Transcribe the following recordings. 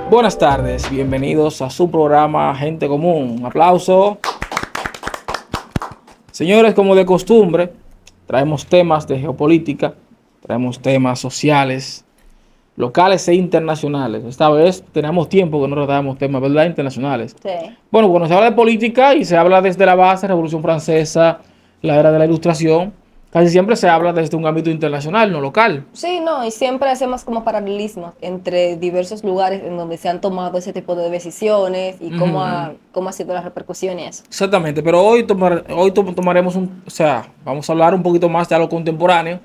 Buenas tardes, bienvenidos a su programa Gente Común. Un aplauso. Señores, como de costumbre, traemos temas de geopolítica, traemos temas sociales, locales e internacionales. Esta vez tenemos tiempo que no tratamos temas, ¿verdad? Internacionales. Sí. Bueno, cuando se habla de política y se habla desde la base, Revolución Francesa, la era de la Ilustración, casi siempre se habla desde un ámbito internacional, no local. Sí, no, y siempre hacemos como paralelismos entre diversos lugares en donde se han tomado ese tipo de decisiones y cómo ha sido la repercusión y eso. Exactamente, pero tomaremos vamos a hablar un poquito más de algo contemporáneo,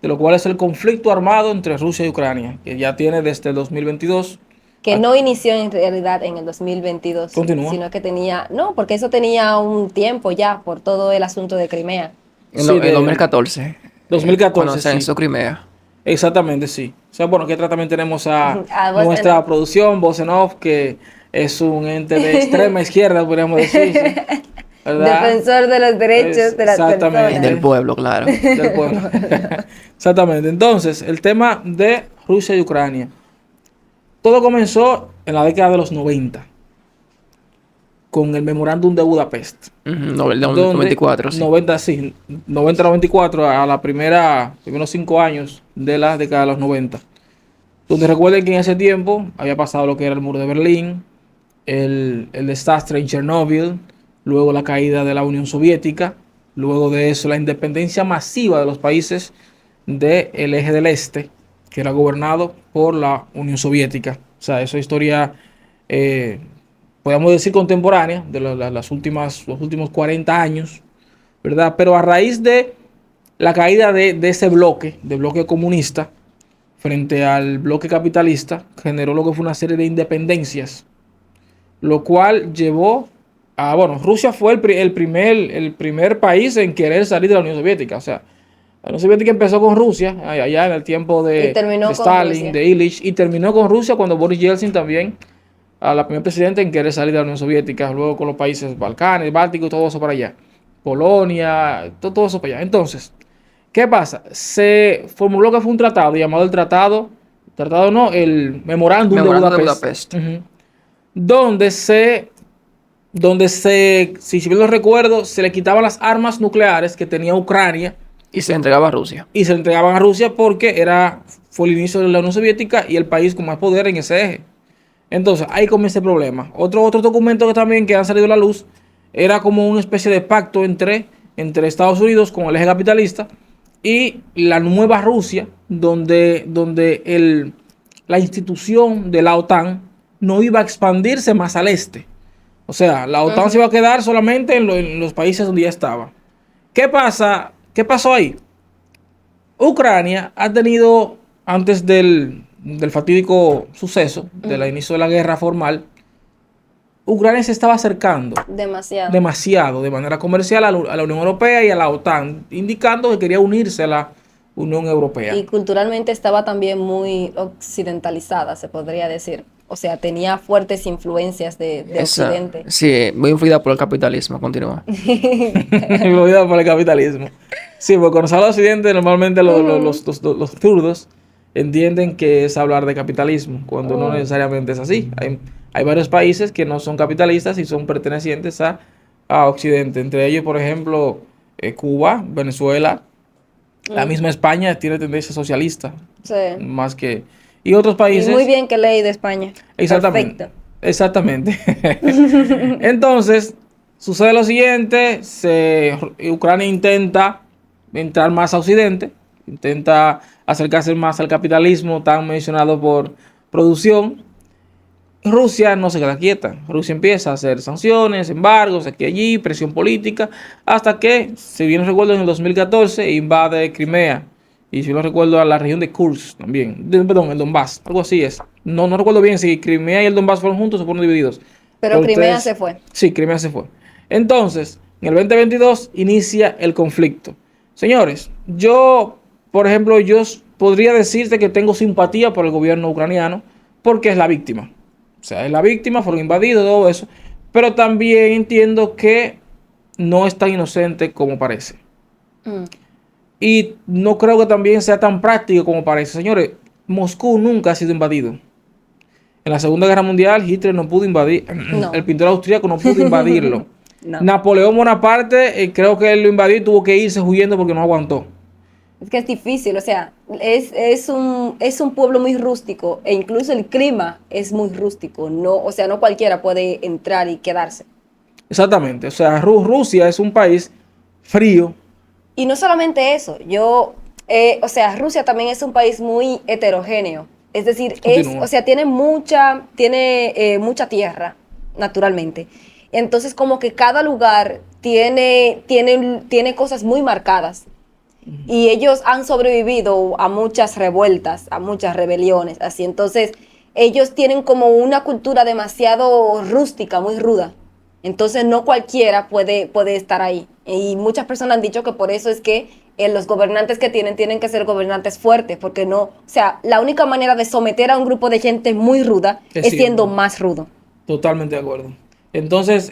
de lo cual es el conflicto armado entre Rusia y Ucrania, que ya tiene desde el 2022. Que no inició en realidad en el 2022, Continúa. sino que no, porque eso tenía un tiempo ya por todo el asunto de Crimea. Sí, En de 2014, 2014, cuando se sí. hizo Crimea. Exactamente, sí. O sea, bueno, que también tenemos a A Voz en nuestra Off. producción, Voz en Off, que es un ente de extrema izquierda, podríamos decir, ¿sí? ¿Verdad? Defensor de los derechos de las Exactamente. personas. Del pueblo, claro. Del pueblo. Exactamente. Entonces, el tema de Rusia y Ucrania. Todo comenzó en la década de los 90 con el memorándum de Budapest. El de Donde 94, sí. 90, sí, 90-94, a la primeros 5 años de la década de los 90. Donde recuerden que en ese tiempo había pasado lo que era el muro de Berlín, el desastre en Chernóbil, luego la caída de la Unión Soviética, luego de eso la independencia masiva de los países del eje del este, que era gobernado por la Unión Soviética. O sea, eso es historia, eh, podemos decir contemporánea, de los últimos 40 años, ¿verdad? Pero a raíz de la caída de ese bloque, del bloque comunista, frente al bloque capitalista, generó lo que fue una serie de independencias, lo cual llevó a, bueno, Rusia fue el primer país en querer salir de la Unión Soviética. O sea, la Unión Soviética empezó con Rusia, allá en el tiempo Y de terminó con Stalin, Rusia. de Illich, y terminó con Rusia cuando Boris Yeltsin también, a la primer presidenta en querer salir de la Unión Soviética, luego con los países Balcanes, Bálticos, todo eso para allá. Polonia, todo eso para allá. Entonces, ¿qué pasa? Se formuló que fue un tratado llamado el Memorándum de Memorándum de Budapest. Budapest. Ujú. Donde si bien lo recuerdo, se le quitaban las armas nucleares que tenía Ucrania Y se entregaba a Rusia. y se le entregaban a Rusia porque fue el inicio de la Unión Soviética y el país con más poder en ese eje. Entonces, ahí comienza el problema. Otro documento que también que han salido a la luz era como una especie de pacto entre Estados Unidos con el eje capitalista y la nueva Rusia, donde la institución de la OTAN no iba a expandirse más al este. O sea, la OTAN se iba a quedar solamente en los países donde ya estaba. ¿Qué pasa? ¿Qué pasó ahí? Ucrania ha tenido, antes del fatídico suceso, del inicio de la guerra formal, Ucrania se estaba acercando Demasiado. demasiado de manera comercial a la Unión Europea y a la OTAN, indicando que quería unirse a la Unión Europea. Y culturalmente estaba también muy occidentalizada, se podría decir. O sea, tenía fuertes influencias de Occidente. Sí, muy influida por el capitalismo. Continúa. Influida por el capitalismo. Sí, porque cuando se habla de Occidente, normalmente los zurdos entienden que es hablar de capitalismo, cuando no necesariamente es así. Hay varios países que no son capitalistas y son pertenecientes a Occidente. Entre ellos, por ejemplo, Cuba, Venezuela, la misma España tiene tendencia socialista, Sí. más que... Y otros Y países... muy bien que leí de España. Exactamente. Perfecto. Exactamente. Entonces, sucede lo siguiente, Ucrania intenta entrar más a Occidente, intenta acercarse más al capitalismo tan mencionado por producción. Rusia no se queda quieta. Rusia empieza a hacer sanciones, embargos, aquí y allí, presión política, hasta que, si bien no recuerdo, en el 2014 invade Crimea. Y si no recuerdo, a la región de Kursk también. Perdón, el Donbass, algo así es. No recuerdo bien si Crimea y el Donbass fueron juntos o fueron divididos. Pero Crimea se fue. Sí, Crimea se fue. Entonces, en el 2022 inicia el conflicto. Señores, por ejemplo, podría decirte que tengo simpatía por el gobierno ucraniano porque es la víctima. O sea, es la víctima, fueron invadidos, todo eso. Pero también entiendo que no es tan inocente como parece. Mm. Y no creo que también sea tan práctico como parece. Señores, Moscú nunca ha sido invadido. En la Segunda Guerra Mundial, Hitler no pudo invadir, No. el pintor austríaco no pudo invadirlo. No. Napoleón Bonaparte, creo que él lo invadió y tuvo que irse huyendo porque no aguantó. Es que es difícil, o sea, es un pueblo muy rústico e incluso el clima es muy rústico, no, o sea, no cualquiera puede entrar y quedarse. Exactamente. O sea, Rusia es un país frío. Y no solamente eso, o sea, Rusia también es un país muy heterogéneo, es decir, Continúa. o sea, tiene mucha tierra, naturalmente. Entonces, como que cada lugar tiene cosas muy marcadas. Y ellos han sobrevivido a muchas revueltas, a muchas rebeliones, así. Entonces, ellos tienen como una cultura demasiado rústica, muy ruda. Entonces, no cualquiera puede estar ahí. Y muchas personas han dicho que por eso es que los gobernantes que tienen que ser gobernantes fuertes, porque no, o sea, la única manera de someter a un grupo de gente muy ruda Es es siendo cierto. más rudo. Totalmente de acuerdo. Entonces,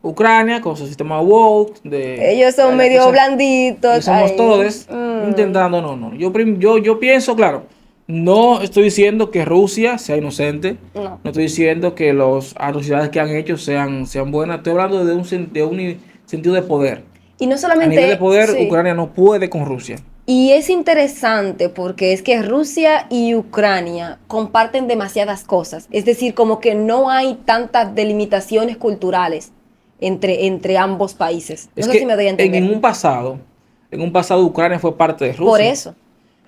Ucrania, con su sistema woke, Ellos son medio blanditos. y somos ay, todos intentando, no. Yo pienso, claro, no estoy diciendo que Rusia sea inocente, No. no estoy diciendo que las atrocidades que han hecho sean buenas, estoy hablando de un sentido de poder. Y no A solamente, nivel de poder, sí. Ucrania no puede con Rusia. Y es interesante porque es que Rusia y Ucrania comparten demasiadas cosas. Es decir, como que no hay tantas delimitaciones culturales entre ambos países. No Es sé que si me doy a entender. en un pasado Ucrania fue parte de Rusia. Por eso.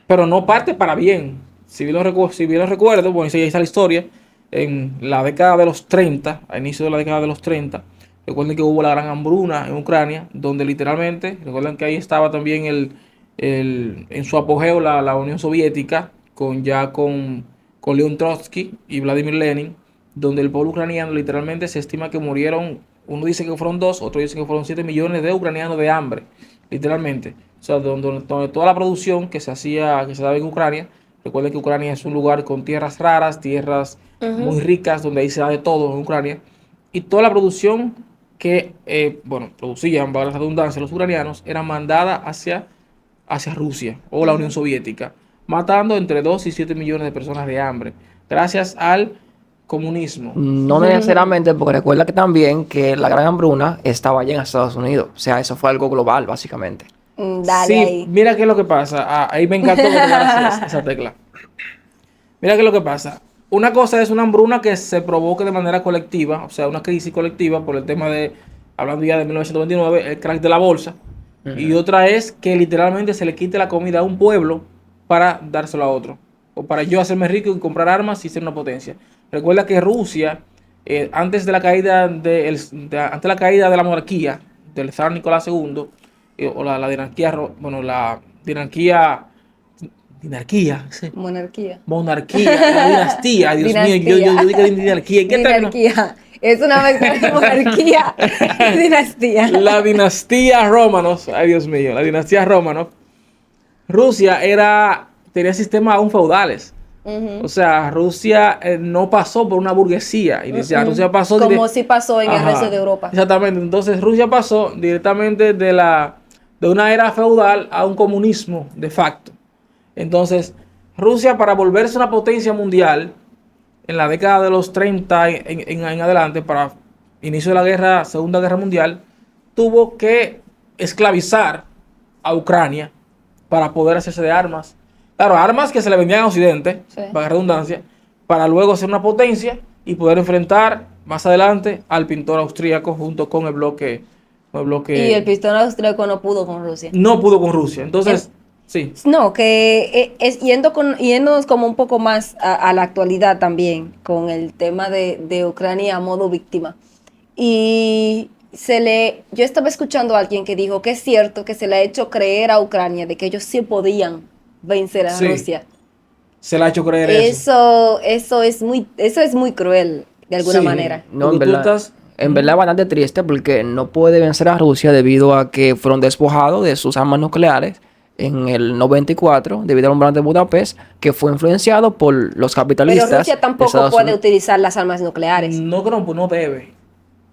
Pero no parte para bien. Si bien lo recuerdo, bueno, ahí está la historia, en la década de los 30, a inicio de la década de los 30, recuerden que hubo la gran hambruna en Ucrania, donde literalmente, recuerden que ahí estaba también en su apogeo la Unión Soviética, con León Trotsky y Vladimir Lenin, donde el pueblo ucraniano literalmente se estima que murieron, uno dice que fueron 2, otro dice que fueron 7 millones de ucranianos de hambre, literalmente. O sea, donde toda la producción que se daba en Ucrania, recuerden que Ucrania es un lugar con tierras raras, tierras muy ricas, donde ahí se da de todo en Ucrania, y toda la producción que, producían, valga la redundancia, los ucranianos, era mandada hacia Rusia o la Unión Soviética, matando entre 2 y 7 millones de personas de hambre, gracias al comunismo. No necesariamente, porque recuerda que también que la gran hambruna estaba allá en Estados Unidos. O sea, eso fue algo global, básicamente. Dale Sí, ahí. mira qué es lo que pasa. Ahí me encantó que tocaras esa tecla. Mira qué es lo que pasa. Una cosa es una hambruna que se provoque de manera colectiva, o sea, una crisis colectiva por el tema hablando ya de 1929, el crack de la bolsa. Y otra es que literalmente se le quite la comida a un pueblo para dárselo a otro. O para yo hacerme rico y comprar armas y ser una potencia. Recuerda que Rusia, antes de la caída antes de la caída de la monarquía del zar Nicolás II, o la dinastía, la dinastía, sí, Monarquía. monarquía, la dinastía, ay, Dios mío, yo Dinastía. digo dinastía, ¿en qué término? Dinastía. Es una mezcla de monarquía y dinastía. La dinastía Romanov, ay Dios mío, la dinastía Romanov. Rusia tenía sistemas aún feudales. O sea, Rusia no pasó por una burguesía inicial. Rusia pasó Como si pasó en el Ajá, resto de Europa. exactamente. Entonces Rusia pasó directamente de una era feudal a un comunismo de facto. Entonces, Rusia, para volverse una potencia mundial en la década de los 30 en adelante, para inicio de la Segunda Guerra Mundial, tuvo que esclavizar a Ucrania para poder hacerse de armas. Claro, armas que se le vendían a Occidente, Sí. para redundancia, para luego ser una potencia y poder enfrentar más adelante al pintor austríaco junto con el bloque. Y el pistón austríaco no pudo con Rusia. No pudo con Rusia. Entonces, sí. No, que es yéndonos como un poco más a la actualidad también, con el tema de Ucrania a modo víctima. Y yo estaba escuchando a alguien que dijo que es cierto que se le ha hecho creer a Ucrania de que ellos sí podían vencer a Sí. Rusia. Se le ha hecho creer eso. Eso es muy cruel, de alguna Sí. manera. No, en Porque tú verdad. estás- En verdad, bastante triste porque no puede vencer a Rusia debido a que fueron despojados de sus armas nucleares en el 94 debido al bombardeo de Budapest, que fue influenciado por los capitalistas. Pero Rusia de tampoco Estados puede Unidos. utilizar las armas nucleares. No, pues no debe.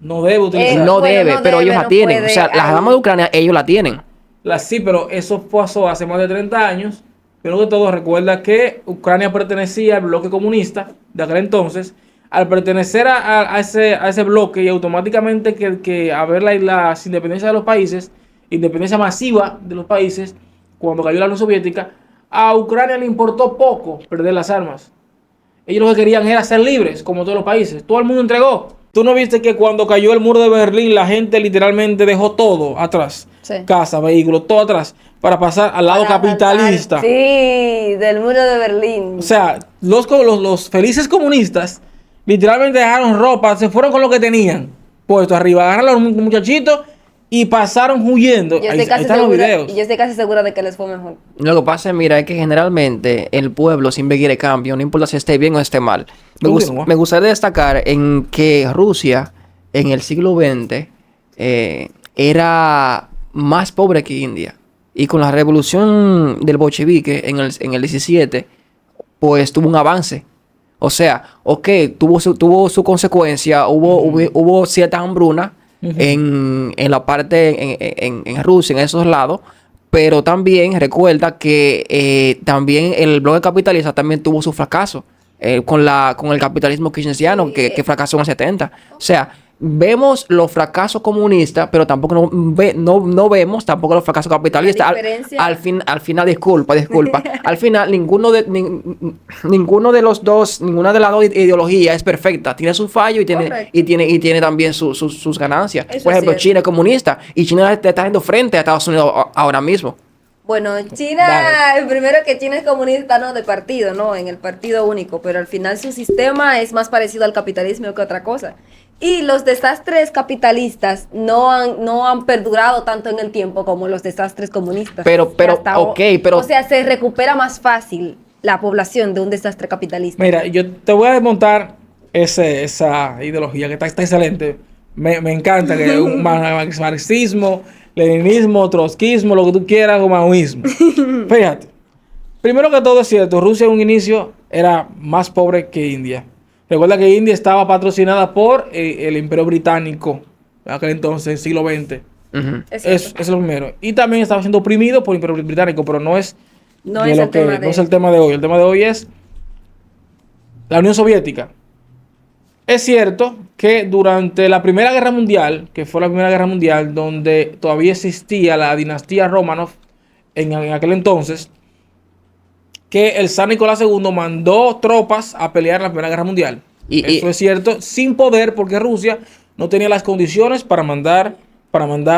No debe utilizar. No Bueno, debe, no pero debe, ellos la no tienen. puede. O sea, las Ay. armas de Ucrania, ellos la tienen. Sí, pero eso pasó hace más de 30 años Primero que todo, recuerda que Ucrania pertenecía al bloque comunista de aquel entonces. Al pertenecer a ese bloque y automáticamente que haber las independencias de los países, independencia masiva de los países, cuando cayó la Unión Soviética, a Ucrania le importó poco perder las armas. Ellos lo que querían era ser libres, como todos los países. Todo el mundo entregó. ¿Tú no viste que cuando cayó el muro de Berlín, la gente literalmente dejó todo atrás? Sí. Casa, vehículos, todo atrás, para pasar al lado capitalista. Sí, del muro de Berlín. O sea, los felices comunistas literalmente dejaron ropa, se fueron con lo que tenían puesto arriba, agarraron a los muchachitos y pasaron huyendo. Yo Ahí estoy casi están los segura, videos. y yo estoy casi segura de que les fue mejor. Lo que pasa, mira, es que generalmente el pueblo siempre quiere cambio, no importa si esté bien o esté mal. Me gustaría destacar en que Rusia en el siglo XX era más pobre que India. Y con la revolución del bolchevique en el 17, pues tuvo un avance. O sea, ok, tuvo su consecuencia, hubo cierta hambruna en la parte, en Rusia, en esos lados, pero también recuerda que también el bloque capitalista también tuvo su fracaso con el capitalismo keynesiano que fracasó en el 70. O sea, vemos los fracasos comunistas, pero tampoco no vemos tampoco los fracasos capitalistas. Al final, disculpa. Al final, ninguna de las dos ideologías es perfecta. Tiene su fallo y tiene también sus ganancias. Eso Por ejemplo, es cierto. China es comunista y China le está haciendo frente a Estados Unidos ahora mismo. Bueno, China, primero que China es comunista, no de partido, no, en el partido único, pero al final su sistema es más parecido al capitalismo que otra cosa. Y los desastres capitalistas no han perdurado tanto en el tiempo como los desastres comunistas. O sea, se recupera más fácil la población de un desastre capitalista. Mira, yo te voy a desmontar esa ideología que está excelente. Me encanta que es un marxismo, leninismo, trotskismo, lo que tú quieras, o maoísmo. Fíjate. Primero que todo es cierto, Rusia en un inicio era más pobre que India. Recuerda que India estaba patrocinada por el Imperio Británico, en aquel entonces, siglo XX. Eso es lo primero. Y también estaba siendo oprimido por el Imperio Británico, pero no es el tema de hoy. El tema de hoy es la Unión Soviética. Es cierto que durante la Primera Guerra Mundial, que fue la Primera Guerra Mundial, donde todavía existía la dinastía Romanov en aquel entonces, que el zar Nicolás II mandó tropas a pelear en la Primera Guerra Mundial. Eso es cierto, sin poder, porque Rusia no tenía las condiciones para mandar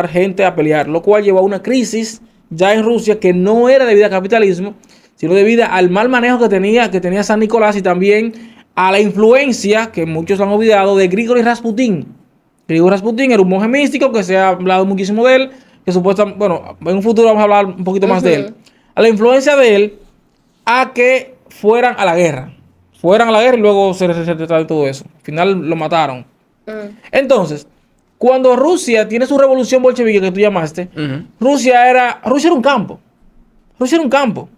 gente a pelear, lo cual llevó a una crisis ya en Rusia que no era debido al capitalismo, sino debido al mal manejo que tenía San Nicolás y también a la influencia, que muchos han olvidado, de Grigori Rasputin. Grigori Rasputin era un monje místico que se ha hablado muchísimo de él, que supuestamente, bueno, en un futuro vamos a hablar un poquito más de él. A la influencia de él, a que fueran a la guerra. Y luego se trataron todo eso. Al final lo mataron. Entonces, cuando Rusia tiene su revolución bolchevique que tú llamaste, Rusia era un campo. Rusia era un campo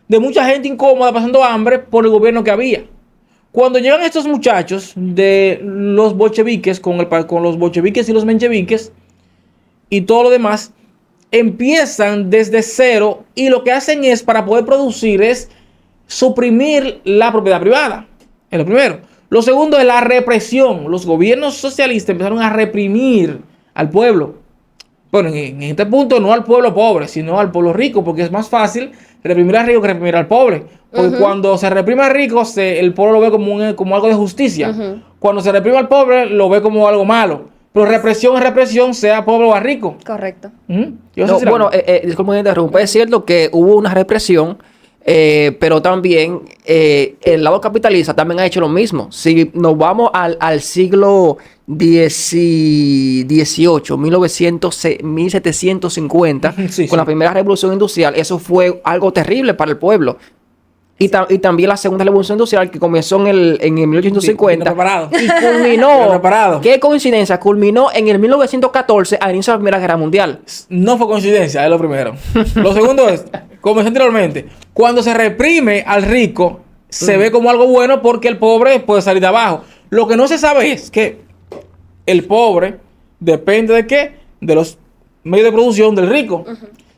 de mucha gente incómoda pasando hambre por el gobierno que había. Cuando llegan estos muchachos de los bolcheviques, con los bolcheviques y los mencheviques y todo lo demás, empiezan desde cero y lo que hacen es, para poder producir, es suprimir la propiedad privada. Es lo primero. Lo segundo es la represión. Los gobiernos socialistas empezaron a reprimir al pueblo. Bueno, en este punto no al pueblo pobre, sino al pueblo rico, porque es más fácil reprimir al rico que reprimir al pobre. Porque cuando se reprime al rico, el pueblo lo ve como algo de justicia. Cuando se reprime al pobre, lo ve como algo malo. Pero represión es represión, sea pobre o rico. Correcto. Disculpe que interrumpa. Es cierto que hubo una represión, pero también el lado capitalista también ha hecho lo mismo. Si nos vamos al siglo XVIII, 1750, con la primera revolución industrial, eso fue algo terrible para el pueblo. Y también la segunda revolución industrial que comenzó en el 1850 y culminó, qué coincidencia, culminó en el 1914 al inicio de la Primera Guerra Mundial. No fue coincidencia, es lo primero. Lo segundo es, como dije anteriormente, cuando se reprime al rico, se ve como algo bueno porque el pobre puede salir de abajo. Lo que no se sabe es que el pobre depende de qué, de los medios de producción del rico.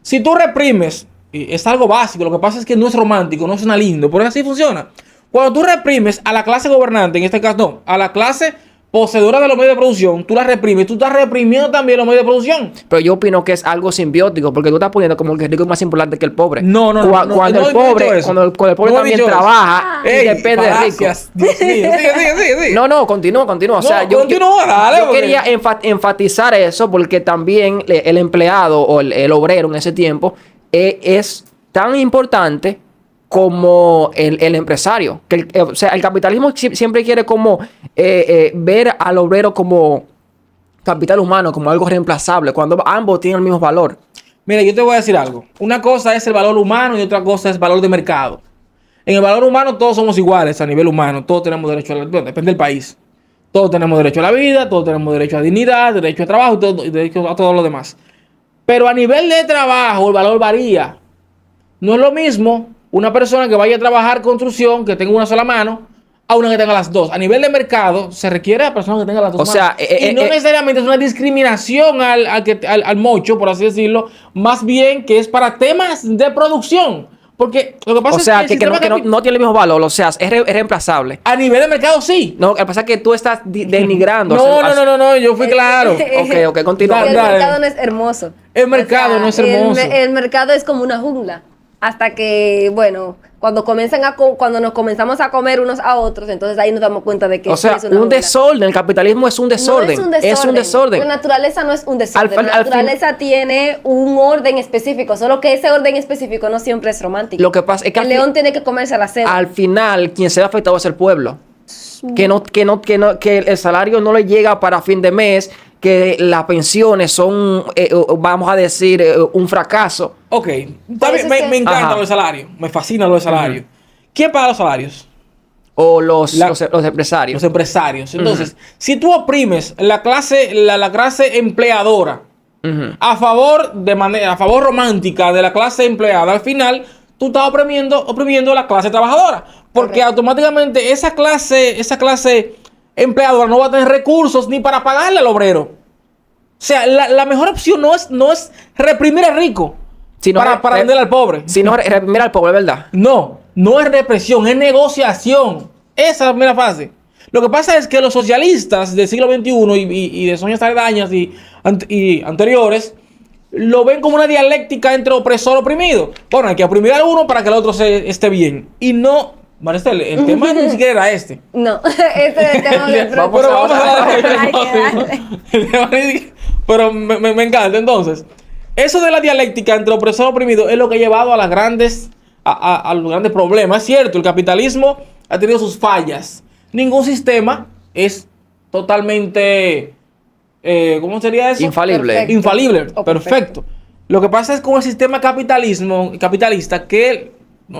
Si tú reprimes es algo básico. Lo que pasa es que no es romántico, no suena lindo, pero así funciona. Cuando tú reprimes a la clase gobernante, en este caso no, a la clase poseedora de los medios de producción, tú la reprimes, tú estás reprimiendo también los medios de producción. Pero yo opino que es algo simbiótico, porque tú estás poniendo como que el rico es más importante que el pobre. No, Cuando el pobre, cuando el pobre también trabaja y depende del rico. Dios mío, sigue. No, continúa. O sea, Dale, yo quería enfatizar eso porque también el empleado o el obrero en ese tiempo es tan importante como el empresario. O sea, el capitalismo siempre quiere como ver al obrero como capital humano, como algo reemplazable, cuando ambos tienen el mismo valor. Mira, yo te voy a decir algo. Una cosa es el valor humano y otra cosa es el valor de mercado. En el valor humano todos somos iguales a nivel humano. Todos tenemos derecho a la... Bueno, depende del país. Todos tenemos derecho a la vida, todos tenemos derecho a dignidad, derecho a trabajo y derecho a todo lo demás. Pero a nivel de trabajo el valor varía. No es lo mismo una persona que vaya a trabajar construcción, que tenga una sola mano, a una que tenga las dos. A nivel de mercado, se requiere a personas que tengan las dos manos. O sea, y no necesariamente es una discriminación al mocho, por así decirlo, más bien que es para temas de producción. Porque lo que pasa es que no tiene el mismo valor, o sea, es reemplazable. A nivel de mercado, sí. No, lo que pasa es que tú estás denigrando. No, yo fui claro. Ok, continúa. El mercado no es hermoso. El mercado no es hermoso. El mercado es como una jungla. Hasta que, bueno, cuando nos comenzamos a comer unos a otros, entonces ahí nos damos cuenta de que o sea, es una un jungla. desorden. El capitalismo es un desorden. No es un desorden. La naturaleza no es un desorden. La naturaleza tiene un orden específico, solo que ese orden específico no siempre es romántico. Lo que pasa es que el león tiene que comerse a la seda. Al final, quien se ve afectado es el pueblo. Que el salario no le llega para fin de mes, que las pensiones son, vamos a decir, un fracaso. Ok, me encanta lo del salario, me fascina lo del salario. ¿Quién paga los salarios? O los empresarios. Los empresarios. Entonces, si tú oprimes la clase empleadora a favor romántica de la clase empleada, al final tú estás oprimiendo la clase trabajadora. Porque automáticamente esa clase empleadora no va a tener recursos ni para pagarle al obrero. O sea, la mejor opción no es reprimir al rico para venderle al pobre. Sino reprimir al pobre, ¿verdad? No es represión, es negociación. Esa es la primera fase. Lo que pasa es que los socialistas del siglo XXI y de años aledañas y anteriores lo ven como una dialéctica entre opresor y oprimido. Bueno, hay que oprimir a uno para que el otro esté bien. Y no... Maristel, el tema ni siquiera era este. No, este es el tema del Pero vamos a Pero me encanta. Entonces, eso de la dialéctica entre opresor y oprimido es lo que ha llevado a los grandes problemas. Es cierto, el capitalismo ha tenido sus fallas. Ningún sistema es totalmente... ¿cómo sería eso? Infalible. Infalible, perfecto. Lo que pasa es con el sistema capitalista que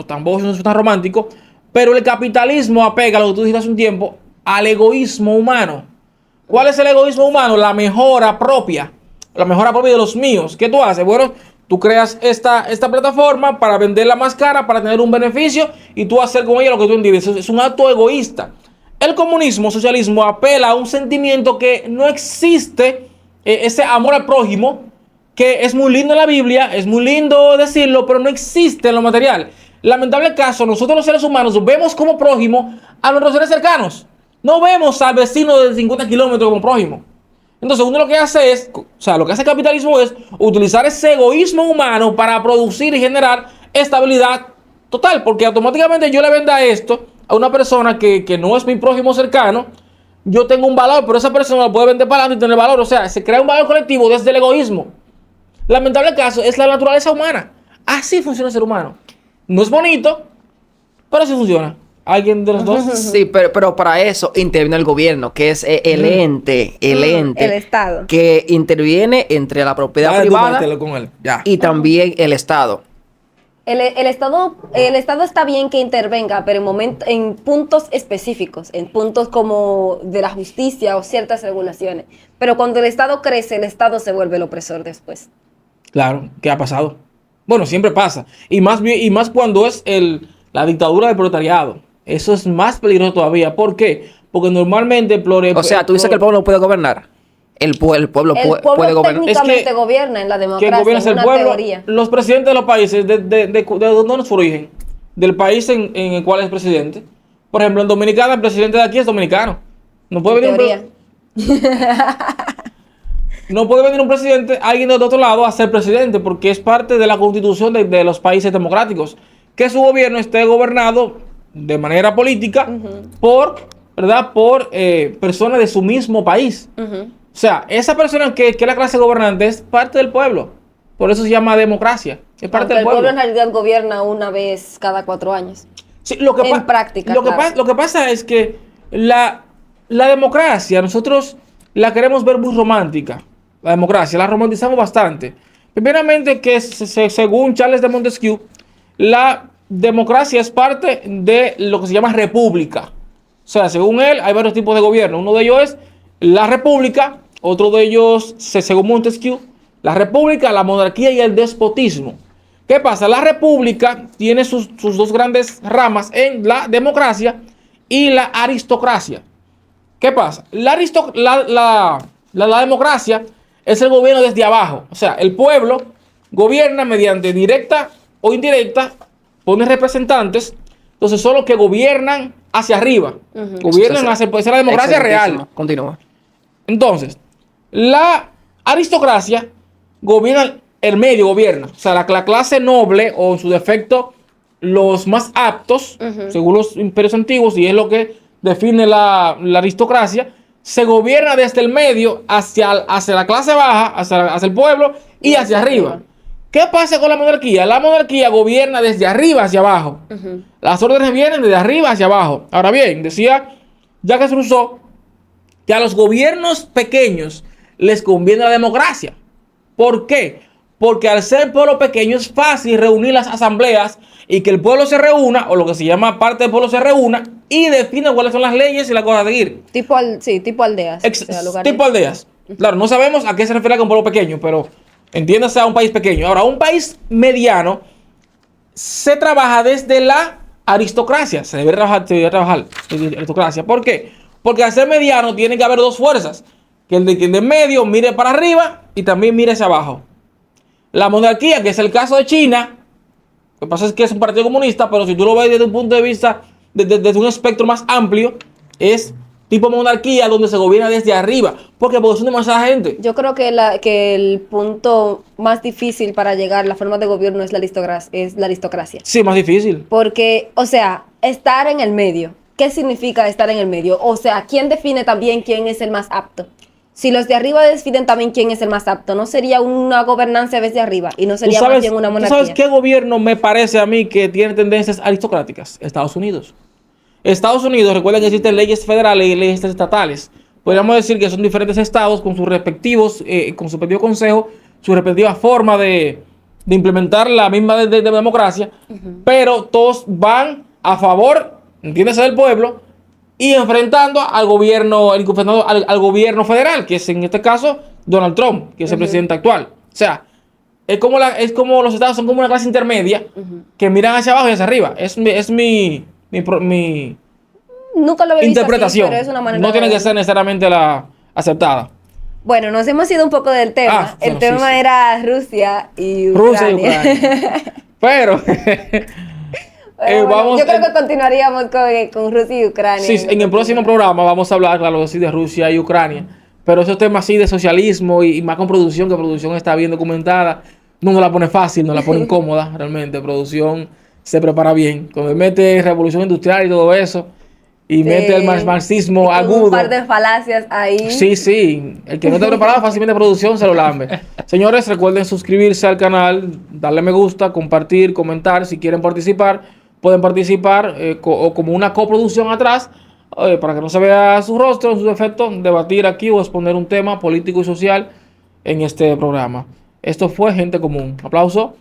tampoco es tan romántico, pero el capitalismo apega, lo que tú dijiste hace un tiempo, al egoísmo humano. ¿Cuál es el egoísmo humano? La mejora propia de los míos. ¿Qué tú haces? Bueno, tú creas esta plataforma para venderla más cara, para tener un beneficio y tú hacer con ella lo que tú entiendes. Es un acto egoísta. El socialismo, apela a un sentimiento que no existe, ese amor al prójimo, que es muy lindo en la Biblia, es muy lindo decirlo, pero no existe en lo material. Lamentable caso, nosotros los seres humanos vemos como prójimo a nuestros seres cercanos. No vemos al vecino de 50 kilómetros como prójimo. Entonces uno lo que hace lo que hace el capitalismo es utilizar ese egoísmo humano para producir y generar estabilidad total, porque automáticamente yo le venda esto a una persona que no es mi prójimo cercano, yo tengo un valor, pero esa persona lo puede vender para adelante y tener valor. O sea, se crea un valor colectivo desde el egoísmo. Lamentable caso, es la naturaleza humana. Así funciona el ser humano. No es bonito, pero así funciona. ¿Alguien de los dos? Sí, pero para eso interviene el gobierno, que es el ente, el Estado, que interviene entre la propiedad privada con él. Ya. Y también el Estado. El Estado está bien que intervenga, pero en puntos específicos, en puntos como de la justicia o ciertas regulaciones. Pero cuando el Estado crece, el Estado se vuelve el opresor después. Claro, ¿qué ha pasado? Bueno, siempre pasa. Y más cuando es la dictadura del proletariado. Eso es más peligroso todavía. ¿Por qué? Porque normalmente... O sea, tú dices que el pueblo no puede gobernar. el pueblo El puede pueblo gobernar. técnicamente Es que- gobierna en la ¿Quién democracia, gobierna es en el una pueblo? teoría. Los presidentes de los países, ¿de dónde es su origen? Del país en el cual es presidente. Por ejemplo, en Dominicana, el presidente de aquí es dominicano. No puede En venir teoría. no puede venir un presidente, alguien de otro lado, a ser presidente, porque es parte de la constitución de los países democráticos. Que su gobierno esté gobernado de manera política por, ¿verdad? Por personas de su mismo país. Ujú. O sea, esa persona que es la clase gobernante es parte del pueblo. Por eso se llama democracia. Es parte Aunque del el pueblo pueblo. en realidad gobierna una vez cada 4 años. Sí, lo que en práctica, lo que claro. lo que pasa es que la democracia, nosotros la queremos ver muy romántica. La democracia, la romantizamos bastante. Primeramente que según Charles de Montesquieu, la democracia es parte de lo que se llama república. O sea, según él, hay varios tipos de gobierno. Uno de ellos es la república, otro de ellos, según Montesquieu, la república, la monarquía y el despotismo. ¿Qué pasa? La república tiene sus dos grandes ramas en la democracia y la aristocracia. ¿Qué pasa? La democracia es el gobierno desde abajo. O sea, el pueblo gobierna mediante directa o indirecta, pone representantes, entonces son los que gobiernan hacia arriba. Gobiernan hacia, puede ser la democracia Excelentísimo. real. Continúa. Entonces, la aristocracia gobierna, el medio gobierna. O sea, la clase noble o en su defecto los más aptos, según los imperios antiguos, y es lo que define la aristocracia, se gobierna desde el medio hacia la clase baja, hacia el pueblo y hacia arriba. ¿Qué pasa con la monarquía? La monarquía gobierna desde arriba hacia abajo. Las órdenes vienen desde arriba hacia abajo. Ahora bien, decía Jacques Rousseau que a los gobiernos pequeños les conviene la democracia. ¿Por qué? Porque al ser pueblo pequeño es fácil reunir las asambleas y que el pueblo se reúna, o lo que se llama parte del pueblo se reúna, y define cuáles son las leyes y las cosas a seguir. Tipo aldeas. O sea, lugares. Tipo aldeas. Claro, no sabemos a qué se refiere con pueblo pequeño, pero entiéndase a un país pequeño. Ahora, un país mediano se trabaja desde la aristocracia. Se debe trabajar desde la aristocracia. ¿Por qué? Porque al ser mediano tiene que haber dos fuerzas. Que el de medio mire para arriba y también mire hacia abajo. La monarquía, que es el caso de China, lo que pasa es que es un partido comunista, pero si tú lo ves desde un punto de vista, desde un espectro más amplio, es tipo monarquía donde se gobierna desde arriba. Porque son demasiada gente. Yo creo que el punto más difícil para llegar a la forma de gobierno es la aristocracia. Sí, más difícil. Porque, o sea, estar en el medio. ¿Qué significa estar en el medio? O sea, ¿quién define también quién es el más apto? Si los de arriba definen también quién es el más apto, ¿no sería una gobernanza desde arriba? Y no sería más bien una ¿Tú monarquía. sabes qué gobierno me parece a mí que tiene tendencias aristocráticas? Estados Unidos. Estados Unidos, recuerden que existen leyes federales y leyes estatales. Podríamos decir que son diferentes estados con sus respectivos, con su respectivo consejo, su respectiva forma de implementar la misma de democracia, pero todos van a favor, entiéndase, del pueblo y enfrentando al gobierno, al gobierno federal, que es en este caso Donald Trump, que es el presidente actual. O sea, es como los estados son como una clase intermedia que miran hacia abajo y hacia arriba. Es mi Nunca lo había visto interpretación. así, pero es una manera No tiene de que verlo. ser necesariamente la aceptada. Bueno, nos hemos ido un poco del tema. Ah, bueno, El tema sí, sí. era Rusia y Ucrania. Rusia y Ucrania. Pero Pero bueno, vamos yo creo que continuaríamos con Rusia y Ucrania. sí, en el próximo programa vamos a hablar, claro, sí, de Rusia y Ucrania. Pero esos temas así de socialismo y más con producción, que producción está bien documentada, no nos la pone fácil, nos la pone incómoda realmente. Producción se prepara bien. Cuando mete revolución industrial y todo eso, y mete el marxismo con agudo. un par de falacias ahí. Sí, sí. El que no esté preparado fácilmente producción se lo lambe. Señores, recuerden suscribirse al canal, darle me gusta, compartir, comentar. Si quieren participar, pueden participar o como una coproducción atrás, para que no se vea su rostro, sus efectos, debatir aquí o exponer un tema político y social en este programa. Esto fue Gente Común. Aplauso.